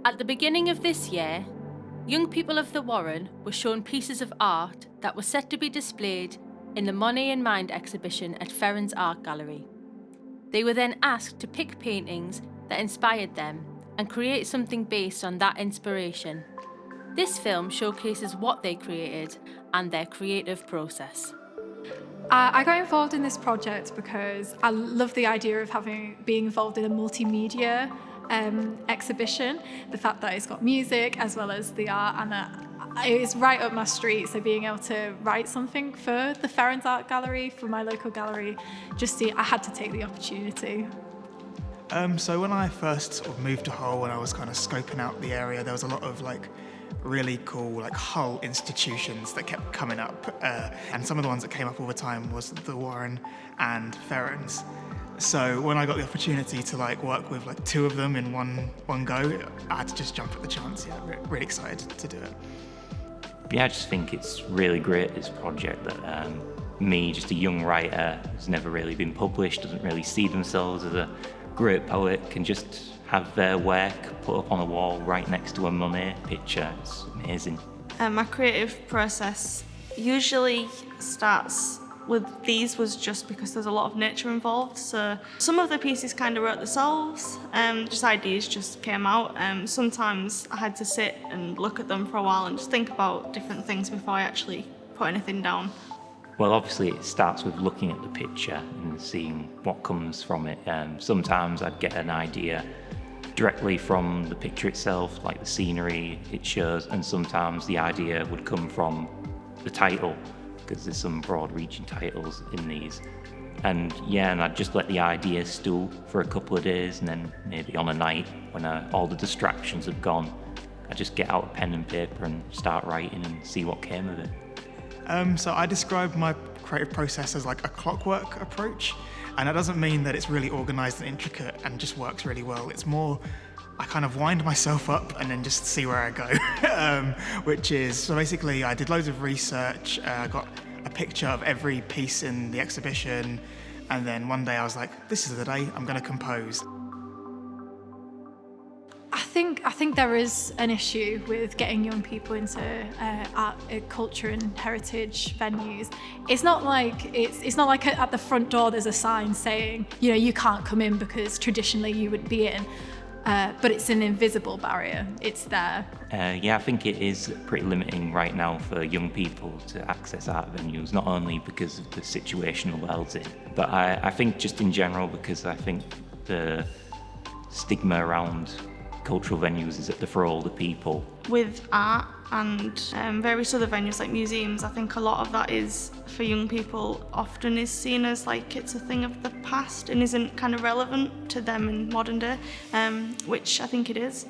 At the beginning of this year, young people of the Warren were shown pieces of art that were set to be displayed in the Monet in Mind exhibition at Ferens Art Gallery. They were then asked to pick paintings that inspired them and create something based on that inspiration. This film showcases what they created and their creative process. I got involved in this project because I love the idea of being involved in a multimedia exhibition. The fact that it's got music as well as the art, and it's right up my street. So being able to write something for the Ferens Art Gallery, for my local gallery, I had to take the opportunity. So when I first sort of moved to Hull and I was kind of scoping out the area, there was a lot of really cool Hull institutions that kept coming up, and some of the ones that came up all the time was the Warren and Ferens. So when I got the opportunity to work with two of them in one go, I had to just jump at the chance. Yeah, really excited to do it. Yeah, I just think it's really great, this project, that me, just a young writer who's never really been published, doesn't really see themselves as a great poet, can just have their work put up on a wall right next to a Monet picture. It's amazing. My creative process usually starts with these was just because there's a lot of nature involved. So some of the pieces kind of wrote themselves, just ideas just came out. Sometimes I had to sit and look at them for a while and just think about different things before I actually put anything down. Well, obviously it starts with looking at the picture and seeing what comes from it. Sometimes I'd get an idea directly from the picture itself, like the scenery it shows, and sometimes the idea would come from the title, because there's some broad-reaching titles in these. And I'd just let the idea stew for a couple of days, and then maybe on a night when all the distractions have gone, I'd just get out a pen and paper and start writing and see what came of it. So I describe my creative process as a clockwork approach, and that doesn't mean that it's really organised and intricate and just works really well. It's more, I kind of wind myself up and then just see where I go, so basically I did loads of research, got a picture of every piece in the exhibition, and then one day I was like, this is the day I'm going to compose. I think there is an issue with getting young people into art, culture and heritage venues. It's not like at the front door there's a sign saying, you can't come in because traditionally you would be in, but it's an invisible barrier. It's there. I think it is pretty limiting right now for young people to access art venues, not only because of the situation the world's in, but I think just in general, because I think the stigma around cultural venues is for all the people. With art and various other venues like museums, I think a lot of that is, for young people, often is seen as it's a thing of the past and isn't kind of relevant to them in modern day, which I think it is.